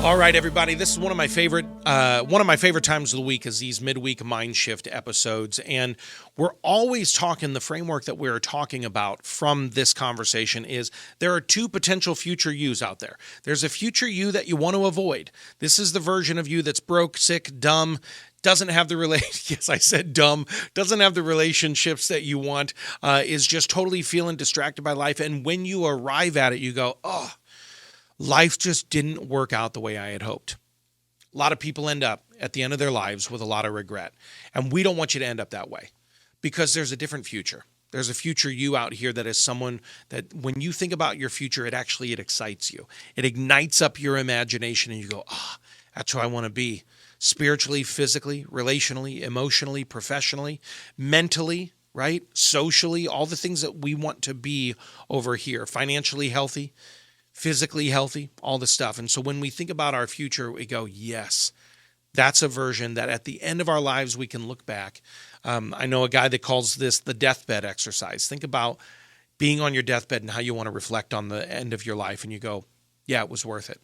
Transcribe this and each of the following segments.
All right, everybody. This is one of my favorite times of the week is these midweek MindSHIFT episodes, and we're always talking. The framework that we're talking about from this conversation is there are two potential future yous out there. There's a future you that you want to avoid. This is the version of you that's broke, sick, dumb, doesn't have the yes, I said dumb, doesn't have the relationships that you want, is just totally feeling distracted by life, and when you arrive at it, you go, oh. Life just didn't work out the way I had hoped. A lot of people end up at the end of their lives with a lot of regret. And we don't want you to end up that way because there's a different future. There's a future you out here that is someone that when you think about your future, it excites you. It ignites up your imagination and you go, that's who I want to be. Spiritually, physically, relationally, emotionally, professionally, mentally, right? Socially, all the things that we want to be over here. Financially healthy, physically healthy, all the stuff. And so when we think about our future, we go, yes, that's a version that at the end of our lives, we can look back. I know a guy that calls this the deathbed exercise. Think about being on your deathbed and how you want to reflect on the end of your life. And you go, yeah, it was worth it.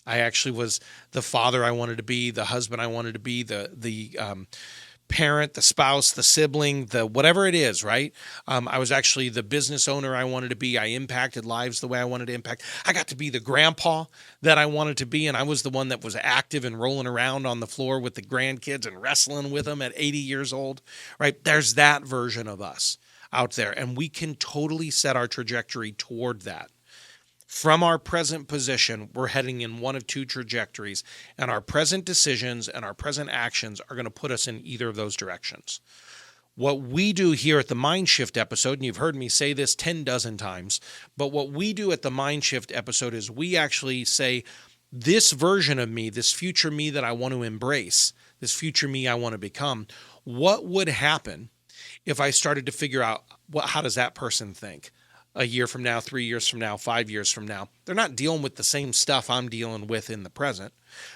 I actually was the father I wanted to be, the husband I wanted to be, the parent, the spouse, the sibling, the whatever it is, right? I was actually the business owner I wanted to be. I impacted lives the way I wanted to impact. I got to be the grandpa that I wanted to be, and I was the one that was active and rolling around on the floor with the grandkids and wrestling with them at 80 years old, right? There's that version of us out there, and we can totally set our trajectory toward that. From our present position, we're heading in one of two trajectories, and our present decisions and our present actions are going to put us in either of those directions. What we do here at the MindSHIFT episode, and you've heard me say this 10 dozen times, but what we do at the MindSHIFT episode is we actually say, this version of me, this future me that I want to embrace, this future me I want to become, what would happen if I started to figure out how does that person think? A year from now, 3 years from now, 5 years from now. They're not dealing with the same stuff I'm dealing with in the present,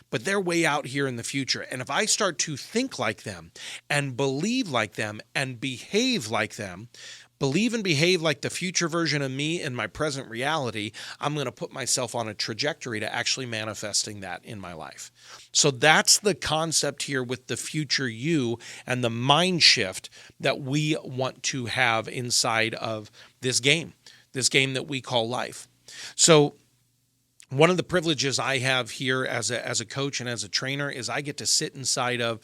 but they're way out here in the future. And if I start to think like them and believe like them and behave like them, believe and behave like the future version of me in my present reality, I'm going to put myself on a trajectory to actually manifesting that in my life. So that's the concept here with the future you and the mind shift that we want to have inside of this game that we call life. So one of the privileges I have here as a coach and as a trainer is I get to sit inside of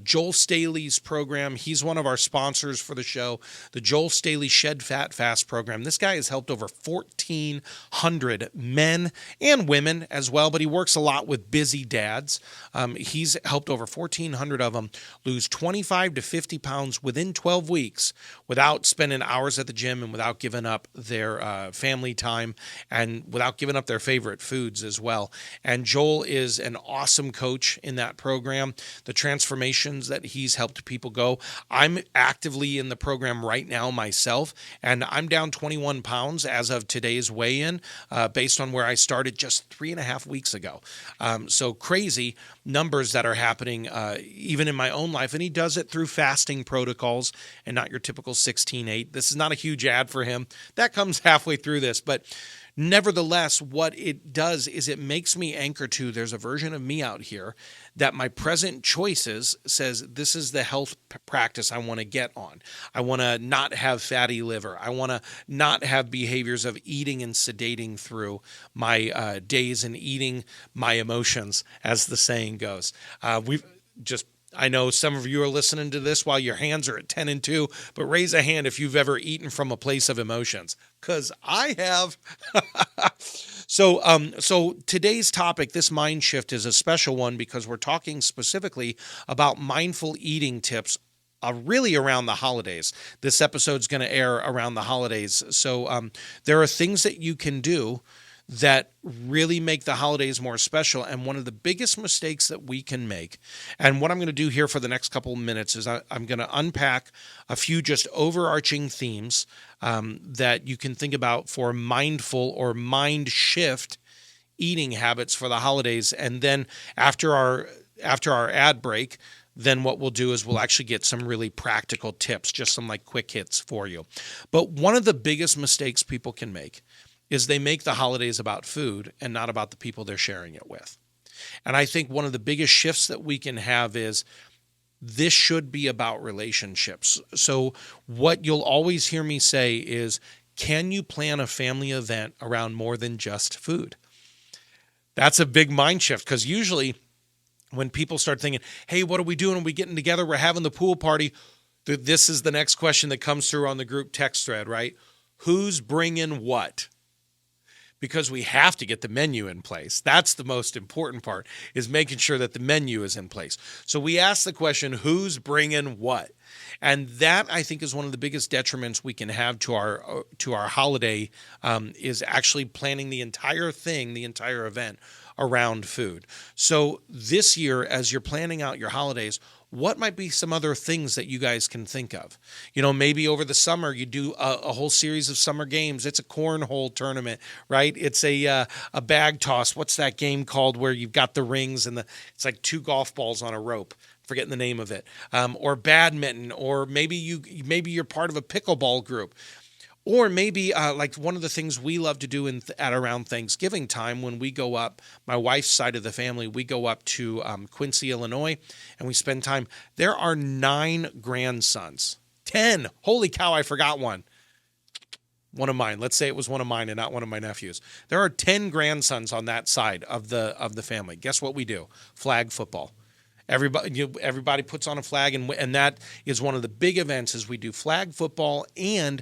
Joel Staley's program. He's one of our sponsors for the show, the Joel Staley Shed Fat Fast program. This guy has helped over 1,400 men and women as well, but he works a lot with busy dads. He's helped over 1,400 of them lose 25 to 50 pounds within 12 weeks without spending hours at the gym and without giving up their family time and without giving up their favorite foods as well. And Joel is an awesome coach in that program. The transformations that he's helped people go. I'm actively in the program right now myself, and I'm down 21 pounds as of today's weigh-in based on where I started just 3.5 weeks ago. So crazy numbers that are happening even in my own life, and he does it through fasting protocols and not your typical 16-8. This is not a huge ad for him. That comes halfway through this, but nevertheless, what it does is it makes me anchor to there's a version of me out here that my present choices says this is the health practice I want to get on. I want to not have fatty liver. I want to not have behaviors of eating and sedating through my days and eating my emotions, as the saying goes. I know some of you are listening to this while your hands are at 10 and 2, but raise a hand if you've ever eaten from a place of emotions, because I have. So today's topic, this mind shift, is a special one because we're talking specifically about mindful eating tips really around the holidays. This episode's going to air around the holidays. So there are things that you can do that really make the holidays more special. And one of the biggest mistakes that we can make, and what I'm going to do here for the next couple of minutes is I'm going to unpack a few just overarching themes that you can think about for mindful or mind shift eating habits for the holidays. And then after our ad break, then what we'll do is we'll actually get some really practical tips, just some like quick hits for you. But one of the biggest mistakes people can make is they make the holidays about food and not about the people they're sharing it with. And I think one of the biggest shifts that we can have is this should be about relationships. So what you'll always hear me say is, can you plan a family event around more than just food? That's a big mind shift, because usually when people start thinking, hey, what are we doing? Are we getting together? We're having the pool party. This is the next question that comes through on the group text thread, right? Who's bringing what? Because we have to get the menu in place. That's the most important part, is making sure that the menu is in place. So we ask the question, who's bringing what? And that, I think, is one of the biggest detriments we can have to our holiday, is actually planning the entire thing, the entire event around food. So this year, as you're planning out your holidays, what might be some other things that you guys can think of? Maybe over the summer you do a whole series of summer games. It's a cornhole tournament, right? It's a bag toss. What's that game called where you've got the rings and it's like 2 golf balls on a rope? Forgetting the name of it. Or badminton, or maybe you're part of a pickleball group. Or maybe like one of the things we love to do at around Thanksgiving time, when we go up, my wife's side of the family, we go up to Quincy, Illinois, and we spend time. There are 9 grandsons. 10. Holy cow, I forgot one. One of mine. Let's say it was one of mine and not one of my nephews. There are 10 grandsons on that side of the family. Guess what we do? Flag football. Everybody puts on a flag, and that is one of the big events, is we do flag football. And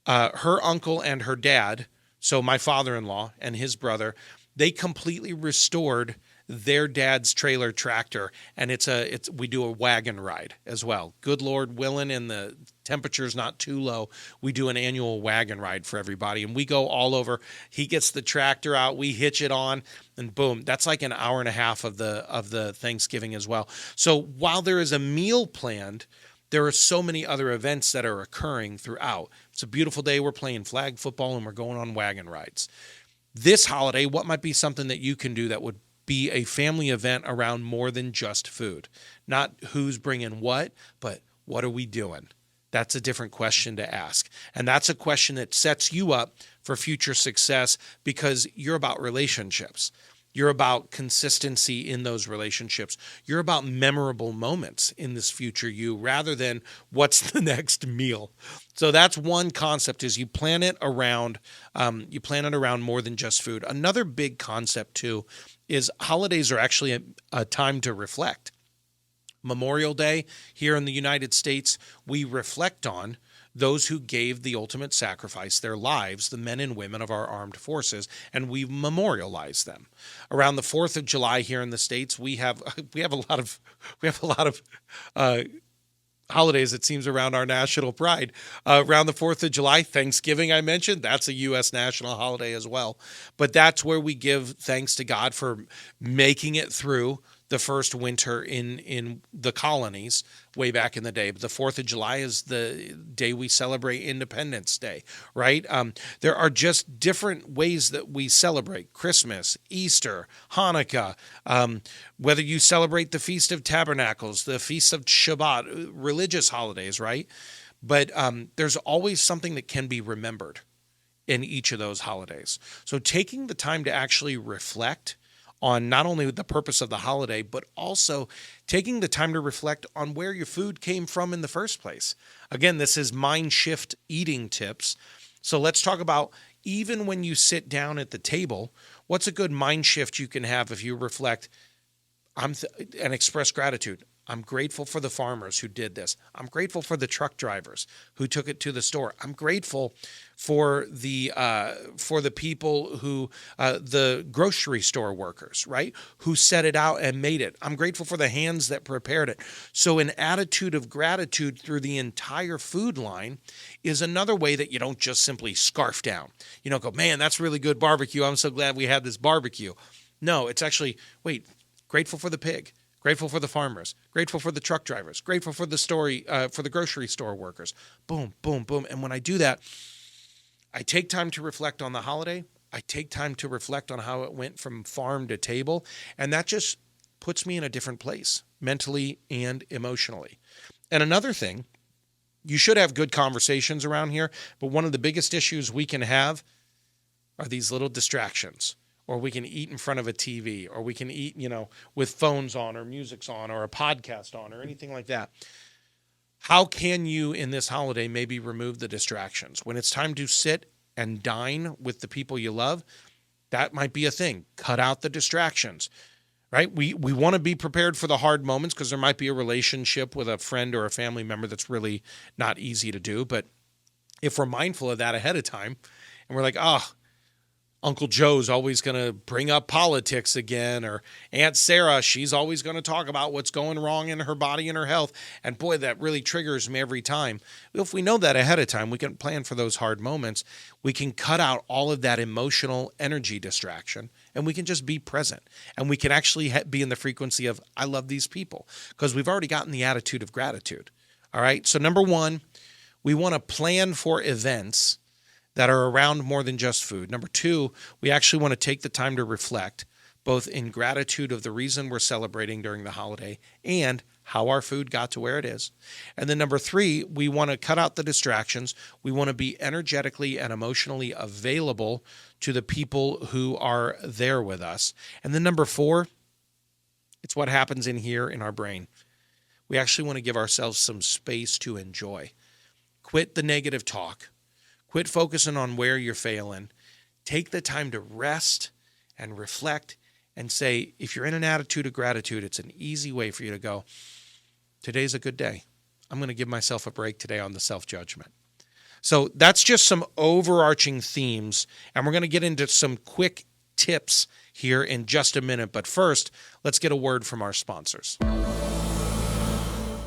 her uncle and her dad, so my father-in-law and his brother, they completely restored their dad's trailer tractor, and we do a wagon ride as well. Good Lord willing, and the temperature's not too low, we do an annual wagon ride for everybody, and we go all over. He gets the tractor out, we hitch it on, and boom, that's like an hour and a half of the Thanksgiving as well. So while there is a meal planned, there are so many other events that are occurring throughout. It's a beautiful day. We're playing flag football and we're going on wagon rides. This holiday, what might be something that you can do that would be a family event around more than just food? Not who's bringing what, but what are we doing? That's a different question to ask. And that's a question that sets you up for future success, because you're about relationships. You're about consistency in those relationships. You're about memorable moments in this future you, rather than what's the next meal. So that's one concept, is you plan it around more than just food. Another big concept too is holidays are actually a time to reflect. Memorial Day here in the United States, we reflect on those who gave the ultimate sacrifice, their lives, the men and women of our armed forces, and we memorialize them. Around the 4th of July here in the States, we have a lot of holidays, it seems, around our national pride. Around the 4th of July, Thanksgiving, I mentioned, that's a U.S. national holiday as well. But that's where we give thanks to God for making it through the first winter in the colonies way back in the day. But the 4th of July is the day we celebrate Independence Day, right? There are just different ways that we celebrate Christmas, Easter, Hanukkah, whether you celebrate the Feast of Tabernacles, the Feast of Shabbat, religious holidays, right? But there's always something that can be remembered in each of those holidays. So taking the time to actually reflect on not only the purpose of the holiday, but also taking the time to reflect on where your food came from in the first place. Again, this is Mind Shift eating tips. So let's talk about, even when you sit down at the table, what's a good mind shift you can have if you reflect and express gratitude. I'm grateful for the farmers who did this. I'm grateful for the truck drivers who took it to the store. I'm grateful for the people who, the grocery store workers, right, who set it out and made it. I'm grateful for the hands that prepared it. So an attitude of gratitude through the entire food line is another way that you don't just simply scarf down. You don't go, man, that's really good barbecue. I'm so glad we had this barbecue. No, it's actually, grateful for the pig. Grateful for the farmers, grateful for the truck drivers, grateful for the grocery store workers. Boom, boom, boom. And when I do that, I take time to reflect on the holiday. I take time to reflect on how it went from farm to table. And that just puts me in a different place, mentally and emotionally. And another thing, you should have good conversations around here, but one of the biggest issues we can have are these little distractions. or we can eat in front of a TV, or we can eat, with phones on or music's on or a podcast on or anything like that. How can you in this holiday maybe remove the distractions? When it's time to sit and dine with the people you love, that might be a thing. Cut out the distractions, right? We want to be prepared for the hard moments because there might be a relationship with a friend or a family member that's really not easy to do. But if we're mindful of that ahead of time and we're like, Uncle Joe's always going to bring up politics again, or Aunt Sarah, she's always going to talk about what's going wrong in her body and her health. And boy, that really triggers me every time. If we know that ahead of time, we can plan for those hard moments. We can cut out all of that emotional energy distraction, and we can just be present. And we can actually be in the frequency of, I love these people, because we've already gotten the attitude of gratitude. All right. So number one, we want to plan for events that are around more than just food. Number two, we actually want to take the time to reflect, both in gratitude of the reason we're celebrating during the holiday and how our food got to where it is. And then number three, we want to cut out the distractions. We want to be energetically and emotionally available to the people who are there with us. And then number four, it's what happens in here in our brain. We actually want to give ourselves some space to enjoy. Quit the negative talk. Quit focusing on where you're failing. Take the time to rest and reflect and say, if you're in an attitude of gratitude, it's an easy way for you to go, today's a good day. I'm going to give myself a break today on the self-judgment. So that's just some overarching themes, and we're going to get into some quick tips here in just a minute. But first, let's get a word from our sponsors.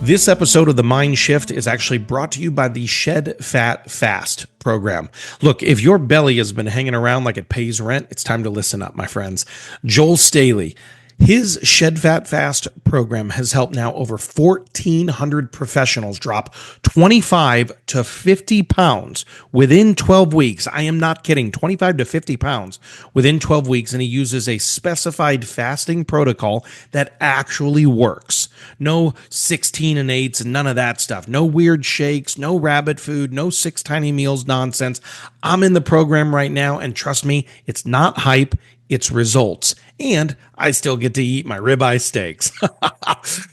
This episode of the Mind Shift is actually brought to you by the Shed Fat Fast program. Look, if your belly has been hanging around like it pays rent, it's time to listen up, my friends. Joel Staley, his Shed Fat Fast program has helped now over 1,400 professionals drop 25 to 50 pounds within 12 weeks. I am not kidding, 25 to 50 pounds within 12 weeks. And he uses a specified fasting protocol that actually works. No 16 and 8s and none of that stuff. No weird shakes, no rabbit food, no 6 tiny meals nonsense. I'm in the program right now, and trust me, it's not hype. It's results. And I still get to eat my ribeye steaks.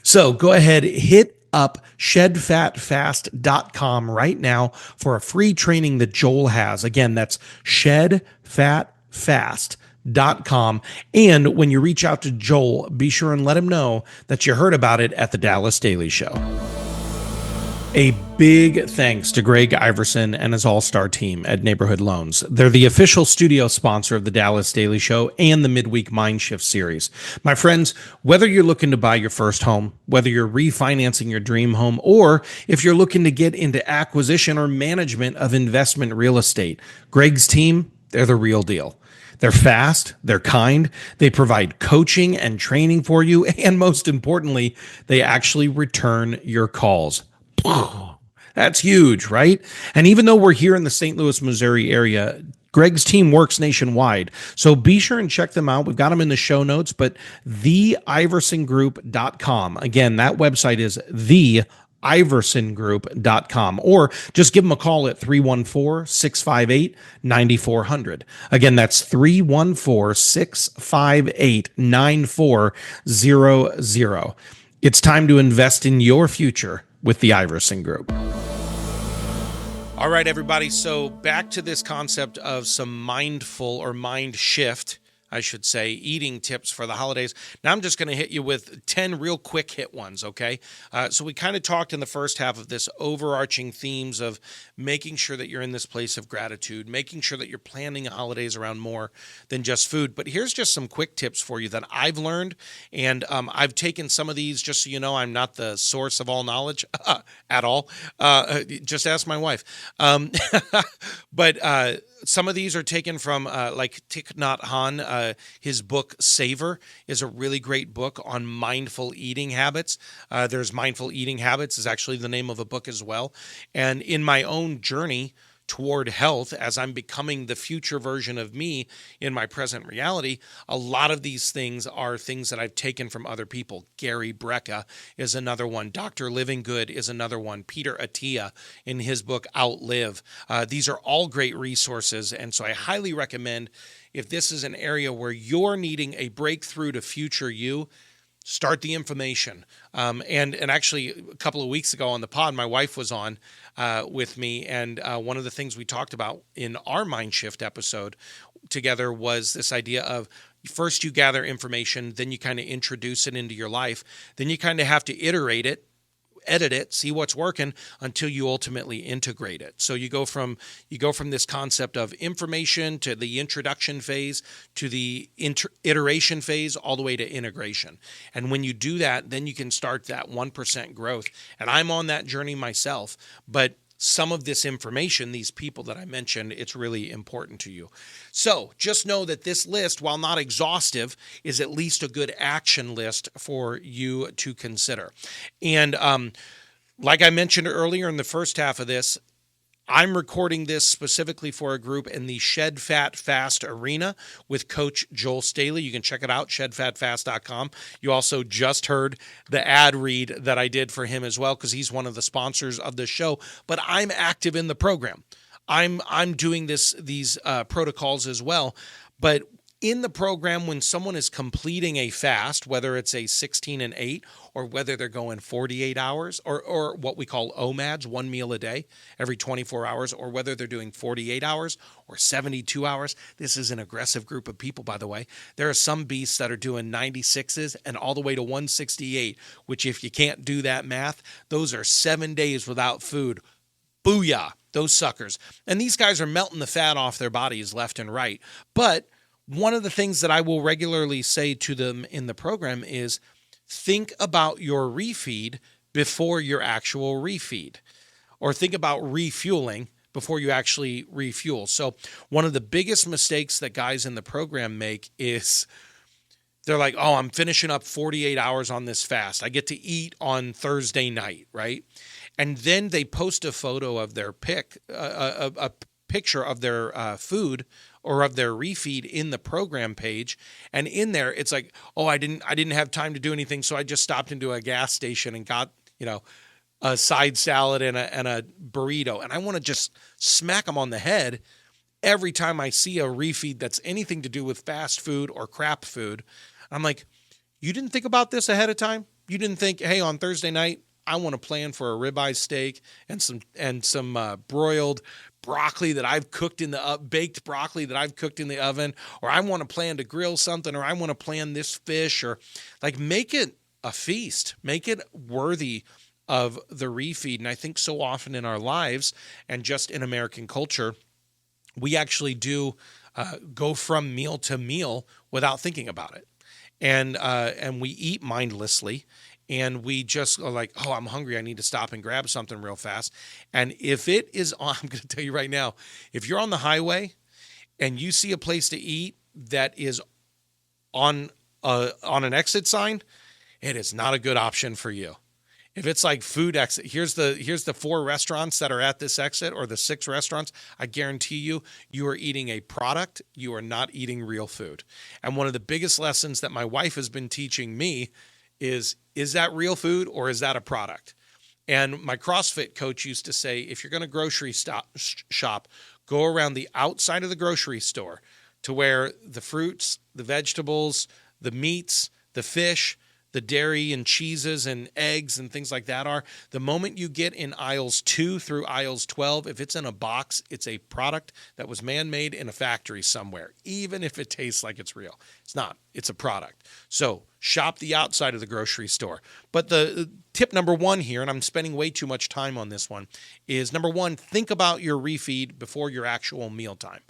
So go ahead, hit up shedfatfast.com right now for a free training that Joel has. Again, that's shedfatfast.com. And when you reach out to Joel, be sure and let him know that you heard about it at the Dallas Daily Show. A big thanks to Greg Iverson and his all-star team at Neighborhood Loans. They're the official studio sponsor of the Dallas Daily Show and the Midweek MindSHIFT series. My friends, whether you're looking to buy your first home, whether you're refinancing your dream home, or if you're looking to get into acquisition or management of investment real estate, Greg's team, they're the real deal. They're fast, they're kind, they provide coaching and training for you, and most importantly, they actually return your calls. That's huge, right? And even though we're here in the St. Louis, Missouri area, Greg's team works nationwide. So be sure and check them out. We've got them in the show notes, but theiversongroup.com. Again, that website is theiversongroup.com, or just give them a call at 314-658-9400. Again, that's 314-658-9400. It's time to invest in your future with the Iverson Group. All right, everybody. So back to this concept of some mindful or mind shift, I should say, eating tips for the holidays. Now I'm just going to hit you with 10 real quick hit ones, okay? So we kind of talked in the first half of this overarching themes of making sure that you're in this place of gratitude, making sure that you're planning holidays around more than just food. But here's just some quick tips for you that I've learned, and I've taken some of these, just so you know, I'm not the source of all knowledge at all. Just ask my wife. But some of these are taken from like Thich Nhat Hanh. His book Savor is a really great book on mindful eating habits. There's Mindful Eating Habits is actually the name of a book as well. And in my own journey toward health, as I'm becoming the future version of me in my present reality, a lot of these things are things that I've taken from other people. Gary Brecka is another one. Dr. Living Good is another one. Peter Attia in his book Outlive. These are all great resources, and so I highly recommend if this is an area where you're needing a breakthrough to future you, start the information. And actually, a couple of weeks ago on the pod, my wife was on with me, and one of the things we talked about in our Mind Shift episode together was this idea of first you gather information, then you kind of introduce it into your life, then you kind of have to iterate it, edit it, see what's working until you ultimately integrate it. So you go from this concept of information to the introduction phase to the iteration phase all the way to integration. And when you do that, then you can start that 1% growth. And I'm on that journey myself, but some of this information, these people that I mentioned, it's really important to you. So just know that this list, while not exhaustive, is at least a good action list for you to consider. And like I mentioned earlier in the first half of this, I'm recording this specifically for a group in the Shed Fat Fast arena with Coach Joel Staley. You can check it out, shedfatfast.com. You also just heard the ad read that I did for him as well, because he's one of the sponsors of the show. But I'm active in the program. I'm doing these protocols as well. But in the program, when someone is completing a fast, whether it's a 16 and 8 or whether they're going 48 hours or what we call OMADs, 1 meal a day every 24 hours, or whether they're doing 48 hours or 72 hours, this is an aggressive group of people, by the way. There are some beasts that are doing 96s and all the way to 168, which if you can't do that math, those are 7 days without food. Booyah, those suckers. And these guys are melting the fat off their bodies left and right. But one of the things that I will regularly say to them in the program is think about your refeed before your actual refeed, or think about refueling before you actually refuel. So one of the biggest mistakes that guys in the program make is they're like, oh, I'm finishing up 48 hours on this fast. I get to eat on Thursday night, right? And then they post a photo of their a picture of their food or of their refeed in the program page, and in there it's like, oh, I didn't have time to do anything, so I just stopped into a gas station and got a side salad and a burrito, and I want to just smack them on the head every time I see a refeed that's anything to do with fast food or crap food. I'm like, you didn't think about this ahead of time? You didn't think, hey, on Thursday night I want to plan for a ribeye steak and some broiled broccoli that I've cooked in the baked broccoli that I've cooked in the oven, or I want to plan to grill something, or I want to plan this fish, or like make it a feast, make it worthy of the refeed. And I think so often in our lives and just in American culture, we actually do go from meal to meal without thinking about it. And we eat mindlessly. And we just are like, oh, I'm hungry. I need to stop and grab something real fast. And if it is on, I'm going to tell you right now, if you're on the highway and you see a place to eat that is on an exit sign, it is not a good option for you. If it's like food exit, here's the 4 restaurants that are at this exit, or the 6 restaurants, I guarantee you are eating a product. You are not eating real food. And one of the biggest lessons that my wife has been teaching me is that real food or is that a product? And my CrossFit coach used to say, if you're going to grocery shop, go around the outside of the grocery store to where the fruits, the vegetables, the meats, the fish, the dairy and cheeses and eggs and things like that are. The moment you get in aisles 2 through aisles 12, if it's in a box, it's a product that was man-made in a factory somewhere, even if it tastes like it's real. It's not. It's a product. So shop the outside of the grocery store. But the tip number 1 here, and I'm spending way too much time on this one, is number 1, think about your refeed before your actual mealtime.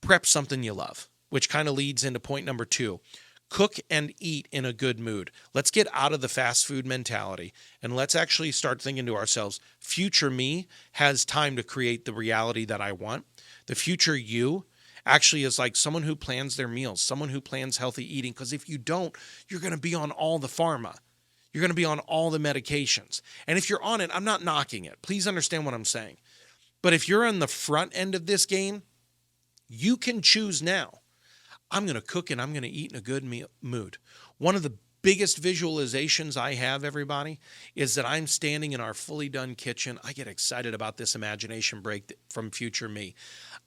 Prep something you love, which kind of leads into point number 2. Cook and eat in a good mood. Let's get out of the fast food mentality and let's actually start thinking to ourselves, future me has time to create the reality that I want. The future you actually is like someone who plans their meals, someone who plans healthy eating, because if you don't, you're going to be on all the pharma. You're going to be on all the medications. And if you're on it, I'm not knocking it. Please understand what I'm saying. But if you're on the front end of this game, you can choose now. I'm going to cook and I'm going to eat in a good mood. One of the biggest visualizations I have, everybody, is that I'm standing in our fully done kitchen. I get excited about this imagination break from future me.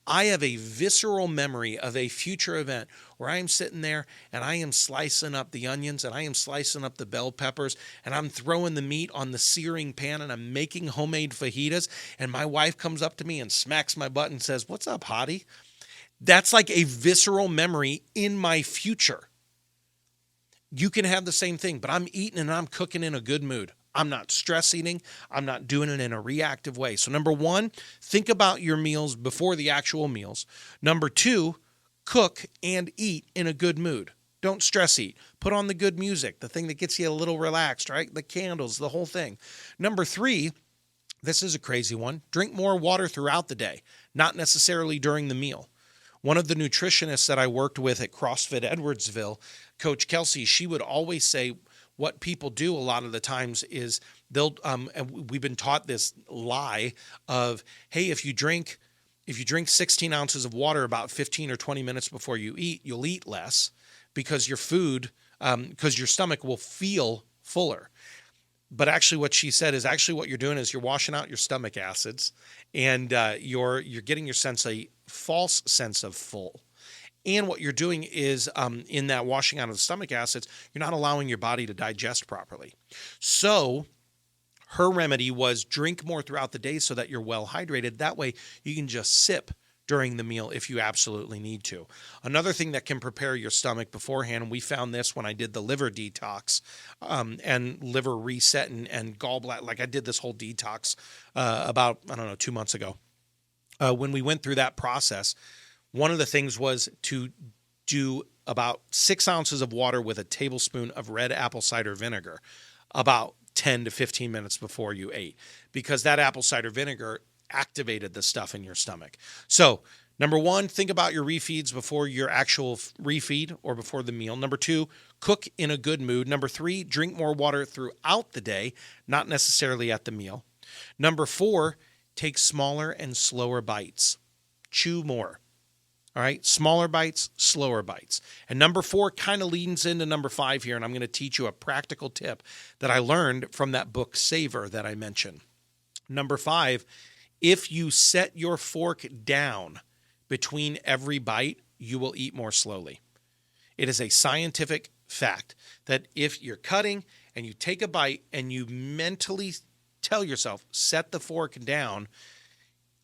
I have a visceral memory of a future event where I am sitting there and I am slicing up the onions and I am slicing up the bell peppers and I'm throwing the meat on the searing pan and I'm making homemade fajitas, and my wife comes up to me and smacks my butt and says, "What's up, hottie?" That's like a visceral memory in my future. You can have the same thing, but I'm eating and I'm cooking in a good mood. I'm not stress eating. I'm not doing it in a reactive way. So number one, think about your meals before the actual meals. Number two, cook and eat in a good mood. Don't stress eat. Put on the good music, the thing that gets you a little relaxed, right? The candles, the whole thing. Number three, this is a crazy one. Drink more water throughout the day, not necessarily during the meal. One of the nutritionists that I worked with at CrossFit Edwardsville, Coach Kelsey, she would always say what people do a lot of the times is they'll, and we've been taught this lie of, hey, if you drink 16 ounces of water about 15 or 20 minutes before you eat, you'll eat less because your food, because your stomach will feel fuller. But actually what she said is actually what you're doing is you're washing out your stomach acids, and you're getting your false sense of full. And what you're doing is in that washing out of the stomach acids, you're not allowing your body to digest properly. So her remedy was drink more throughout the day so that you're well hydrated. That way you can just sip during the meal if you absolutely need to. Another thing that can prepare your stomach beforehand, and we found this when I did the liver detox and liver reset and gallbladder, like I did this whole detox about, 2 months ago. When we went through that process, one of the things was to do about 6 ounces of water with a tablespoon of red apple cider vinegar about 10 to 15 minutes before you ate, because that apple cider vinegar activated the stuff in your stomach. So number one, think about your refeeds before your actual refeed or before the meal. Number two, cook in a good mood. Number three, drink more water throughout the day, not necessarily at the meal. Number four, take smaller and slower bites. Chew more. All right, smaller bites, slower bites. And number four kind of leans into number five here, and I'm going to teach you a practical tip that I learned from that book, Savor, that I mentioned. Number five, if you set your fork down between every bite, you will eat more slowly. It is a scientific fact that if you're cutting and you take a bite and you mentally tell yourself, set the fork down,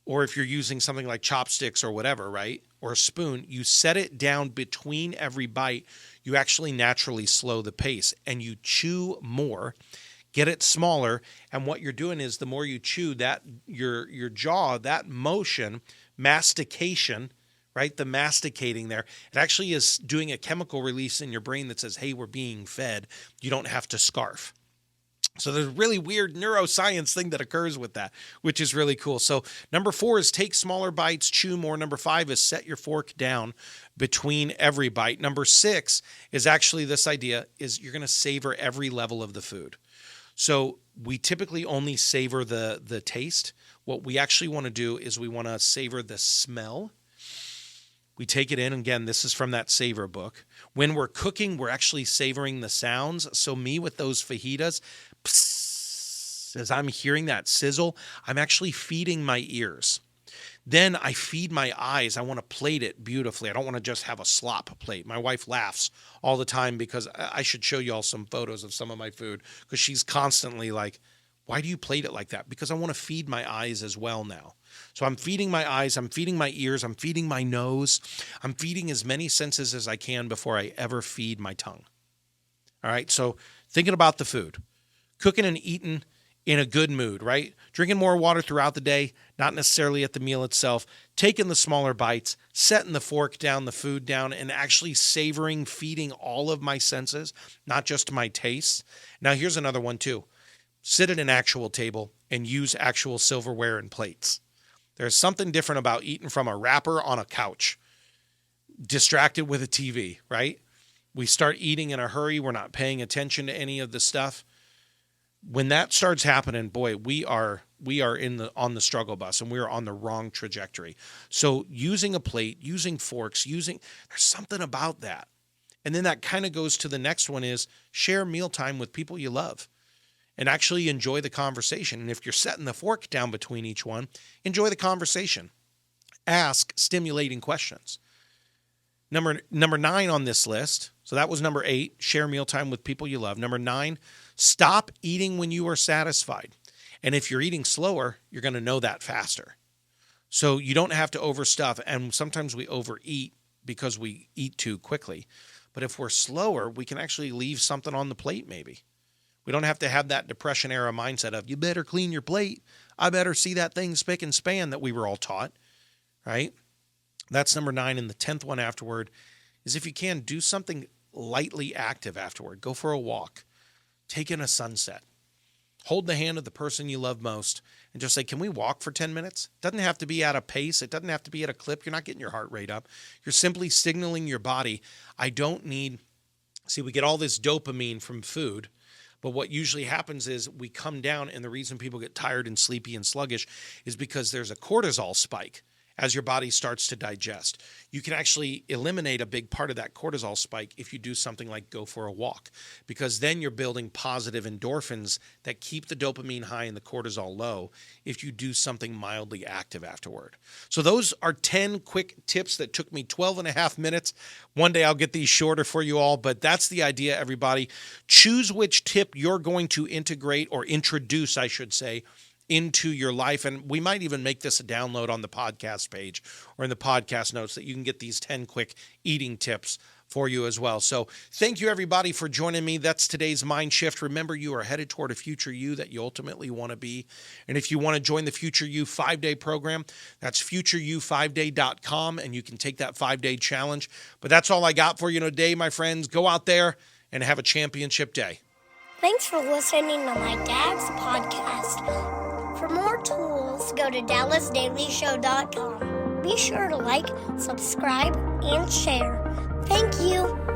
or if you're using something like chopsticks or whatever, right, or a spoon, you set it down between every bite, you actually naturally slow the pace and you chew more, get it smaller. And what you're doing is the more you chew, that your jaw, that motion, mastication, right, the masticating there, it actually is doing a chemical release in your brain that says, hey, we're being fed. You don't have to scarf. So there's a really weird neuroscience thing that occurs with that, which is really cool. So number four is take smaller bites, chew more. Number five is set your fork down between every bite. Number six is actually this idea is you're going to savor every level of the food. So we typically only savor the taste. What we actually want to do is we want to savor the smell. We take it in. Again, this is from that Savor book. When we're cooking, we're actually savoring the sounds. So me with those fajitas, psst, as I'm hearing that sizzle, I'm actually feeding my ears. Then I feed my eyes. I want to plate it beautifully. I don't want to just have a slop plate. My wife laughs all the time because I should show you all some photos of some of my food because she's constantly like, why do you plate it like that? Because I want to feed my eyes as well now. So I'm feeding my eyes, I'm feeding my ears, I'm feeding my nose. I'm feeding as many senses as I can before I ever feed my tongue. All right, so thinking about the food, cooking and eating in a good mood, right? Drinking more water throughout the day, not necessarily at the meal itself, taking the smaller bites, setting the fork down, the food down, and actually savoring, feeding all of my senses, not just my taste. Now, here's another one too. Sit at an actual table and use actual silverware and plates. There's something different about eating from a wrapper on a couch, distracted with a TV, right? We start eating in a hurry. We're not paying attention to any of the stuff. When that starts happening, boy, we are on the struggle bus and we're on the wrong trajectory. So using a plate, using forks, there's something about that. And then that kind of goes to the next one is share mealtime with people you love and actually enjoy the conversation. And if you're setting the fork down between each one, enjoy the conversation. Ask stimulating questions. Number 9 on this list, so that was number 8, share mealtime with people you love. Number 9, stop eating when you are satisfied. And if you're eating slower, you're going to know that faster. So you don't have to overstuff, and sometimes we overeat because we eat too quickly. But if we're slower, we can actually leave something on the plate maybe. We don't have to have that Depression-era mindset of, you better clean your plate. I better see that thing spick and span that we were all taught, right? That's number 9. And the 10th one afterward is if you can, do something lightly active afterward. Go for a walk. Take in a sunset. Hold the hand of the person you love most and just say, can we walk for 10 minutes? It doesn't have to be at a pace. It doesn't have to be at a clip. You're not getting your heart rate up. You're simply signaling your body, I don't need, see, we get all this dopamine from food, but what usually happens is we come down, and the reason people get tired and sleepy and sluggish is because there's a cortisol spike as your body starts to digest. You can actually eliminate a big part of that cortisol spike if you do something like go for a walk, because then you're building positive endorphins that keep the dopamine high and the cortisol low if you do something mildly active afterward. So those are 10 quick tips that took me 12 and a half minutes. One day I'll get these shorter for you all, but that's the idea, everybody. Choose which tip you're going to integrate or introduce, I should say, into your life. And we might even make this a download on the podcast page or in the podcast notes that you can get these 10 quick eating tips for you as well. So thank you everybody for joining me. That's today's Mind Shift. Remember, you are headed toward a future you that you ultimately want to be. And if you want to join the Future You 5-day program, that's futureyou5day.com, and you can take that 5-day challenge. But that's all I got for you today, my friends. Go out there and have a championship day. Thanks for listening to my dad's podcast. For more tools, go to DallasDailyShow.com. Be sure to like, subscribe, and share. Thank you.